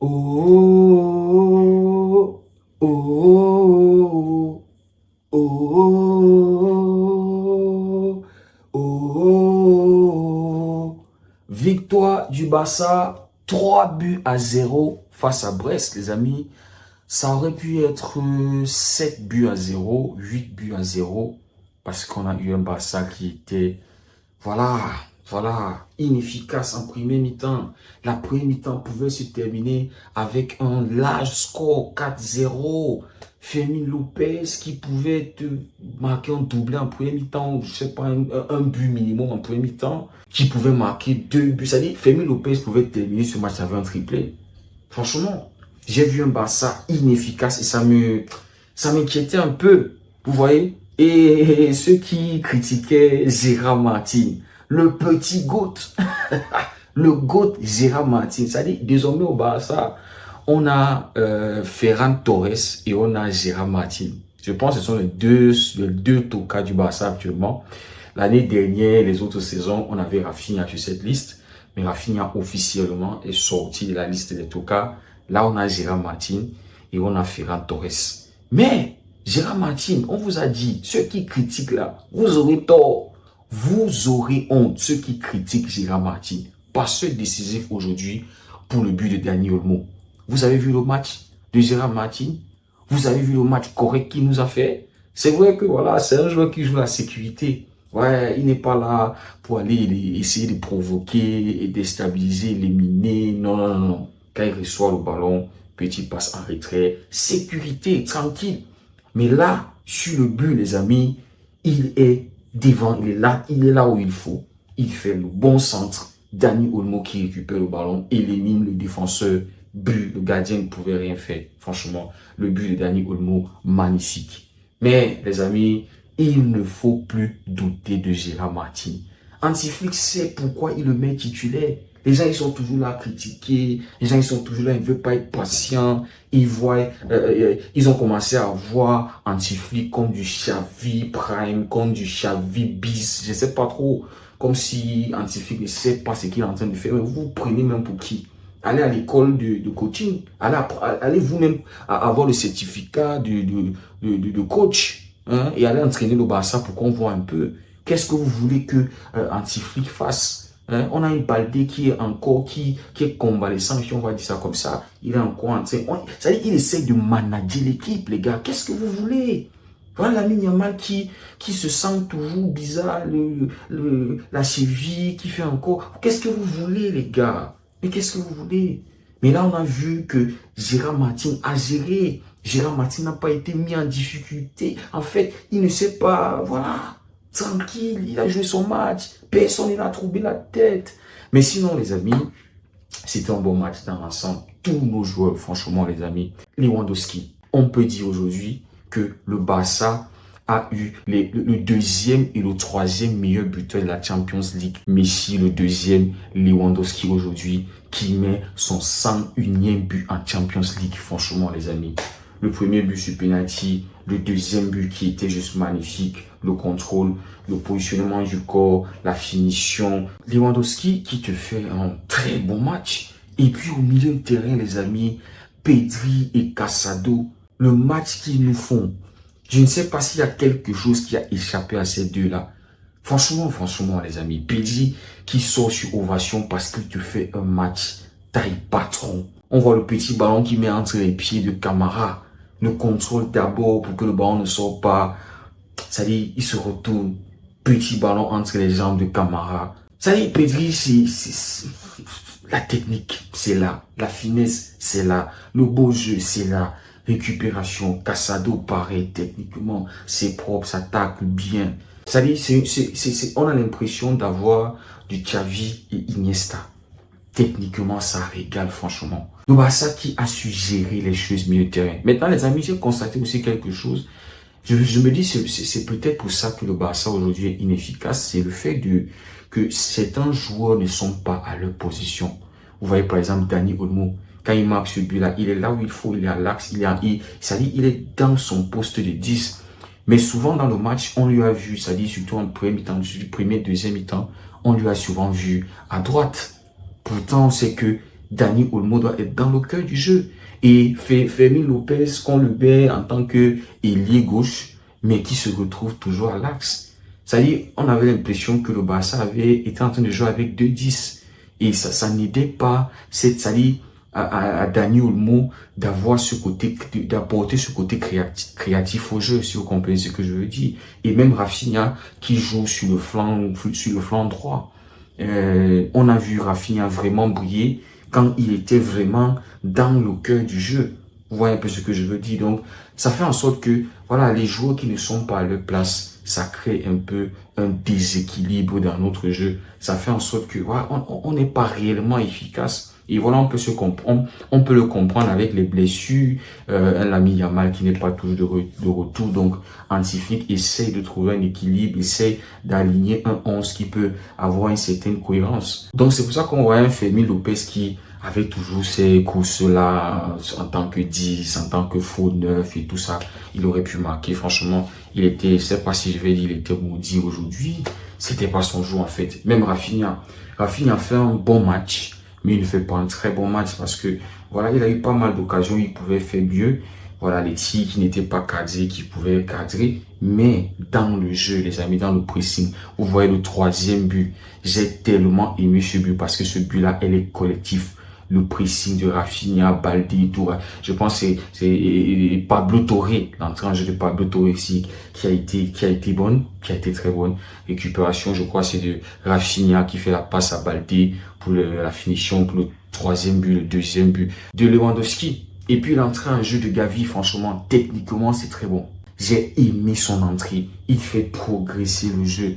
Oh, oh, oh, oh, oh, oh. Victoire du Barça, 3 buts à 0 face à Brest, les amis. Ça aurait pu être 7 buts à 0, 8 buts à 0, parce qu'on a eu un Barça qui était, voilà, inefficace en première mi-temps. La première mi-temps pouvait se terminer avec un large score 4-0. Fermin Lopez qui pouvait te marquer un doublé en première mi-temps, je sais pas, un but minimum en première mi-temps, qui pouvait marquer 2 buts. C'est-à-dire, Fermin Lopez pouvait terminer ce match avec un triplé. Franchement, j'ai vu un Barça inefficace et ça m'inquiétait un peu, vous voyez. Et ceux qui critiquaient Gérard Martin, le petit GOAT, le GOAT Gérard Martin, c'est-à-dire désormais au Barça, on a Ferran Torres et on a Gérard Martin. Je pense que ce sont les deux tokas du Barça actuellement. L'année dernière, les autres saisons, on avait Rafinha sur cette liste. Mais Rafinha officiellement est sorti de la liste des tokas. Là, on a Gérard Martin et on a Ferran Torres. Mais, Gérard Martin, on vous a dit, ceux qui critiquent là, vous aurez tort. Vous aurez honte, ceux qui critiquent Gérard Martin. Passeur décisif aujourd'hui pour le but de Dani Olmo. Vous avez vu le match de Gérard Martin? Vous avez vu le match correct qu'il nous a fait? C'est vrai que voilà, c'est un joueur qui joue la sécurité. Ouais, il n'est pas là pour aller essayer de provoquer et déstabiliser, éliminer. Non, non, non, non. Quand il reçoit le ballon, petit passe en retrait, sécurité, tranquille. Mais là, sur le but, les amis, il est devant, il est là où il faut. Il fait le bon centre. Dani Olmo qui récupère le ballon, élimine le défenseur, but. Le gardien ne pouvait rien faire. Franchement, le but de Dani Olmo, magnifique. Mais, les amis, il ne faut plus douter de Gérard Martin. Antiflick sait pourquoi il le met titulaire. Les gens, ils sont toujours là à critiquer. Les gens, ils sont toujours là, ils ne veulent pas être patients. Ils ont commencé à voir Antiflick comme du Xavi Prime, comme du Xavi Bis. Je ne sais pas trop. Comme si Antiflick ne sait pas ce qu'il est en train de faire. Mais vous prenez même pour qui? Allez à l'école de coaching. Allez vous-même avoir le certificat de coach. Hein, et allez entraîner le Barça pour qu'on voit un peu. Qu'est-ce que vous voulez que Antiflick fasse? Hein? On a une Baldé qui est encore, qui est convalescent, si on va dire ça comme ça. Il est encore en train. C'est-à-dire qu'il essaie de manager l'équipe, les gars. Qu'est-ce que vous voulez? Voilà Lamine Yamal qui se sent toujours bizarre, la cheville, qui fait encore. Qu'est-ce que vous voulez, les gars? Mais qu'est-ce que vous voulez? Mais là, on a vu que Gérard Martin a géré. Gérard Martin n'a pas été mis en difficulté. En fait, il ne sait pas, voilà, tranquille, il a joué son match. Personne n'a trouvé la tête. Mais sinon, les amis, c'était un bon match dans l'ensemble. Tous nos joueurs, franchement, les amis. Lewandowski, on peut dire aujourd'hui que le Barça a eu le deuxième et le troisième meilleur buteur de la Champions League. Messi, le deuxième, Lewandowski aujourd'hui, qui met son 101e but en Champions League. Franchement, les amis. Le premier but sur penalty, le deuxième but qui était juste magnifique, le contrôle, le positionnement du corps, la finition. Lewandowski qui te fait un très bon match. Et puis au milieu de terrain, les amis, Pedri et Casado, le match qu'ils nous font. Je ne sais pas s'il y a quelque chose qui a échappé à ces deux-là. Franchement, les amis, Pedri qui sort sur ovation parce qu'il te fait un match taille patron. On voit le petit ballon qui met entre les pieds de Camara. Le contrôle d'abord pour que le ballon ne sorte pas. C'est-à-dire, il se retourne. Petit ballon entre les jambes de Camara. C'est-à-dire, Pedri, c'est la technique, c'est là. La finesse, c'est là. Le beau jeu, c'est là. Récupération, Casado, pareil, techniquement, c'est propre, ça tacle bien. C'est-à-dire, on a l'impression d'avoir du Xavi et Iniesta. Techniquement, ça régale, franchement. Le Barça qui a su gérer les choses milieu de terrain. Maintenant, les amis, j'ai constaté aussi quelque chose. Je me dis, c'est peut-être pour ça que le Barça aujourd'hui est inefficace. C'est le fait que certains joueurs ne sont pas à leur position. Vous voyez, par exemple, Dani Olmo. Quand il marque ce but-là, il est là où il faut, il est à l'axe, c'est-à-dire, il est dans son poste de 10. Mais souvent dans le match, on lui a vu, c'est-à-dire surtout en premier mi-temps, premier, deuxième mi-temps, on lui a souvent vu à droite. Pourtant, on sait que Dani Olmo doit être dans le cœur du jeu. Et Fermin Lopez, qu'on le met en tant que ailier gauche, mais qui se retrouve toujours à l'axe. C'est-à-dire, on avait l'impression que le Barça était en train de jouer avec 2-10. Et ça n'aidait pas, c'est-à-dire à Dani Olmo d'avoir ce côté, d'apporter ce côté créatif au jeu, si vous comprenez ce que je veux dire. Et même Rafinha qui joue sur le flanc droit. On a vu Rafinha vraiment briller quand il était vraiment dans le cœur du jeu. Vous voyez un peu ce que je veux dire. Donc, ça fait en sorte que, voilà, les joueurs qui ne sont pas à leur place, ça crée un peu un déséquilibre dans notre jeu. Ça fait en sorte que, voilà, on n'est pas réellement efficace. Et voilà, on peut le comprendre avec les blessures. Un Lamine Yamal qui n'est pas toujours de retour. Donc, Hansi Flick essaye de trouver un équilibre, essaye d'aligner un 11 qui peut avoir une certaine cohérence. Donc, c'est pour ça qu'on voit un Fermin Lopez qui avait toujours ces courses-là en tant que 10, en tant que faux 9 et tout ça. Il aurait pu marquer. Franchement, je sais pas si je vais dire, il était maudit aujourd'hui. C'était pas son jour en fait. Même Rafinha fait un bon match, mais il ne fait pas un très bon match parce que, voilà, il a eu pas mal d'occasions, il pouvait faire mieux. Voilà, les tirs qui n'étaient pas cadrés, qui pouvaient cadrer. Mais dans le jeu, les amis, dans le pressing, vous voyez le troisième but. J'ai tellement aimé ce but parce que ce but-là, elle est collectif. Le pressing de Rafinha, Balde, tout. Je pense que c'est Pablo Torre, l'entrée en jeu de Pablo Torre ici, qui a été bonne, qui a été très bonne. Récupération, je crois, c'est de Rafinha qui fait la passe à Balde pour la finition, pour le troisième but, le deuxième but de Lewandowski. Et puis l'entrée en jeu de Gavi, franchement, techniquement, c'est très bon. J'ai aimé son entrée. Il fait progresser le jeu.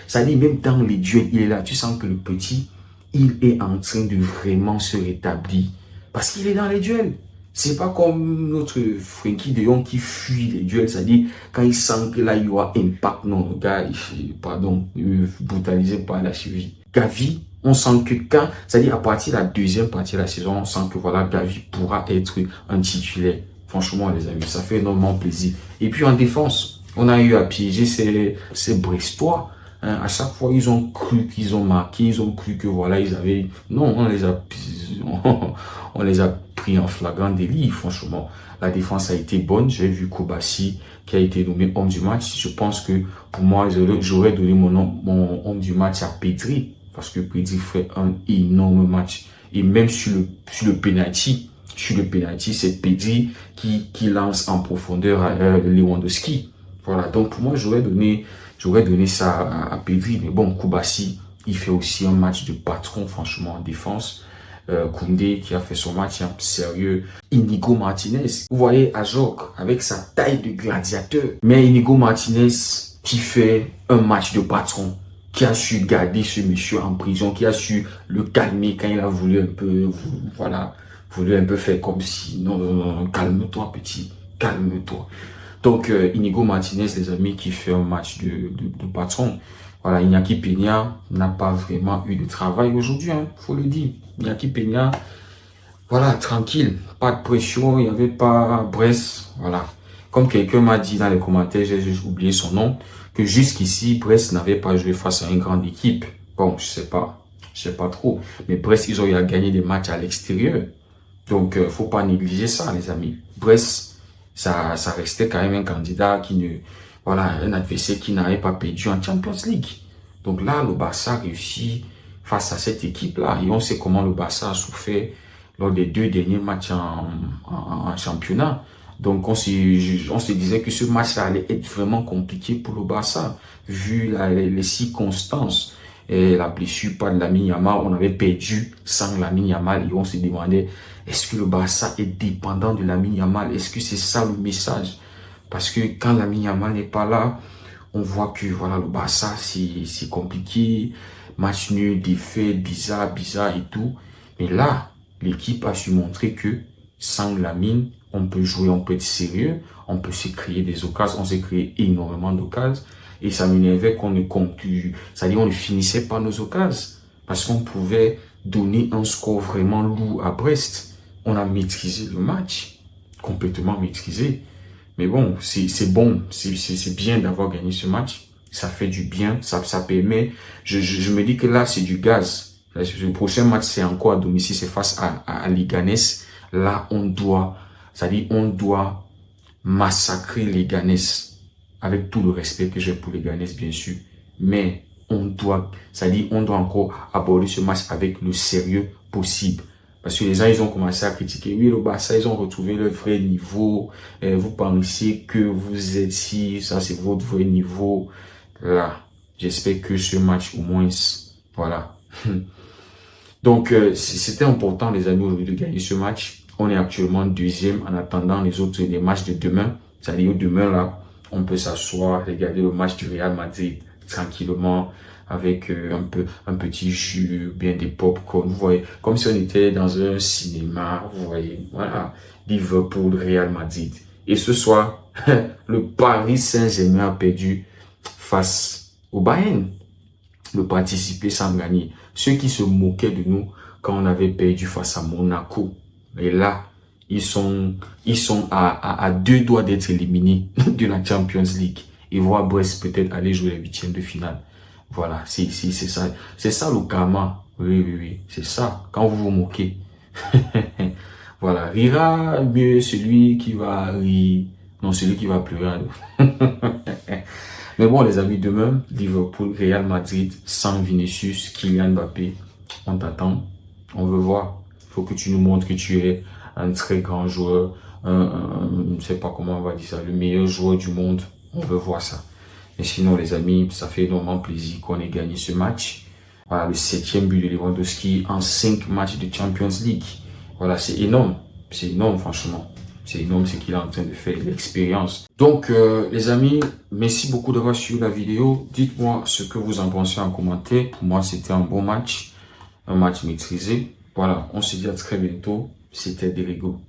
Ça dit, même dans les duels, il est là. Tu sens que le petit, il est en train de vraiment se rétablir. Parce qu'il est dans les duels. C'est pas comme notre Frenkie de Jong qui fuit les duels. C'est-à-dire, quand il sent que là, il y aura impact. Non, le gars, il est brutalisé par la cheville. Gavi, on sent que c'est-à-dire à partir de la deuxième partie de la saison, on sent que voilà, Gavi pourra être un titulaire. Franchement, les amis, ça fait énormément plaisir. Et puis en défense, on a eu à piéger ces Brestois. Hein, à chaque fois, ils ont cru qu'ils ont marqué, ils ont cru que voilà, ils avaient... Non, on les a pris en flagrant délit, franchement. La défense a été bonne. J'ai vu Kobasi qui a été nommé homme du match. Je pense que pour moi, j'aurais donné mon homme du match à Pedri. Parce que Pedri fait un énorme match. Et même sur le penalty, c'est Pedri qui lance en profondeur Lewandowski. Voilà, donc pour moi, j'aurais donné ça à Pedri. Mais bon, Kobasi, il fait aussi un match de patron, franchement, en défense. Koundé qui a fait son match sérieux. Inigo Martinez, vous voyez Ajok avec sa taille de gladiateur. Mais Inigo Martinez qui fait un match de patron, qui a su garder ce monsieur en prison, qui a su le calmer quand il a voulu un peu, voilà, voulu un peu faire comme si, non, calme-toi petit, calme-toi. Donc, Inigo Martinez, les amis, qui fait un match de patron. Voilà, Iñaki Peña n'a pas vraiment eu de travail aujourd'hui, hein, faut le dire. Iñaki Peña, voilà, tranquille, pas de pression, il n'y avait pas Brest, voilà. Comme quelqu'un m'a dit dans les commentaires, j'ai juste oublié son nom, que jusqu'ici, Brest n'avait pas joué face à une grande équipe. Bon, je sais pas trop. Mais Brest, ils ont eu à gagner des matchs à l'extérieur. Donc, faut pas négliger ça, les amis. Brest, ça restait quand même un candidat voilà, un adversaire qui n'avait pas perdu en Champions League. Donc là, le Barça réussit face à cette équipe-là. Et on sait comment le Barça a souffert lors des 2 derniers matchs en championnat. Donc on se disait que ce match-là allait être vraiment compliqué pour le Barça, vu les circonstances. Et la blessure par Lamine Yamal, on avait perdu sans Lamine Yamal et on se demandait, est-ce que le Barça est dépendant de Lamine Yamal? Est-ce que c'est ça le message? Parce que quand Lamine Yamal n'est pas là, on voit que voilà, le Barça, c'est compliqué. Match nul, défaite, bizarre et tout. Mais là, l'équipe a su montrer que sans Lamine, on peut jouer, on peut être sérieux, on peut se créer des occasions. On s'est créé énormément d'occasions. Et ça m'énervait qu'on ne conclue, c'est-à-dire on ne finissait pas nos occasions. Parce qu'on pouvait donner un score vraiment lourd à Brest. On a maîtrisé le match, complètement maîtrisé. Mais bon, c'est bon, c'est bien d'avoir gagné ce match. Ça fait du bien, ça permet. Je me dis que là, c'est du gaz. Le prochain match, c'est encore à domicile, c'est face à Leganés. Là, on doit massacrer Leganés. Avec tout le respect que j'ai pour Leganés, bien sûr. Mais on doit encore aborder ce match avec le sérieux possible. Parce que les gens, ils ont commencé à critiquer. Oui, le Barça, ils ont retrouvé leur vrai niveau. Vous pensez que vous êtes si, ça c'est votre vrai niveau. Là, j'espère que ce match, au moins, voilà. Donc, c'était important, les amis, aujourd'hui de gagner ce match. On est actuellement deuxième en attendant les matchs de demain. C'est-à-dire, demain, là, on peut s'asseoir, regarder le match du Real Madrid tranquillement avec un petit jus, bien des pop-corn. Vous voyez, comme si on était dans un cinéma. Vous voyez, voilà, Liverpool, Real Madrid. Et ce soir, le Paris Saint-Germain a perdu face au Bayern. De participer sans gagner. Ceux qui se moquaient de nous quand on avait perdu face à Monaco. Et là, ils sont à 2 doigts d'être éliminés de la Champions League. Et voir Brest peut-être aller jouer les 8e de finale. Voilà, c'est ça. C'est ça le karma. Oui, c'est ça. Quand vous vous moquez. Voilà, rira mieux celui qui va rire. Non, celui qui va pleurer. Mais bon, les amis, demain, Liverpool, Real Madrid, sans Vinicius, Kylian Mbappé, on t'attend, on veut voir. Il faut que tu nous montres que tu es un très grand joueur, je ne sais pas comment on va dire ça, le meilleur joueur du monde. On veut voir ça. Mais sinon, les amis, ça fait énormément plaisir qu'on ait gagné ce match. Voilà, le 7e but de Lewandowski en 5 matchs de Champions League. Voilà, c'est énorme, franchement. C'est énorme ce qu'il est en train de faire, l'expérience. Donc, les amis, merci beaucoup d'avoir suivi la vidéo. Dites-moi ce que vous en pensez en commentaire. Pour moi, c'était un bon match, un match maîtrisé. Voilà, on se dit à très bientôt. C'était Derigo.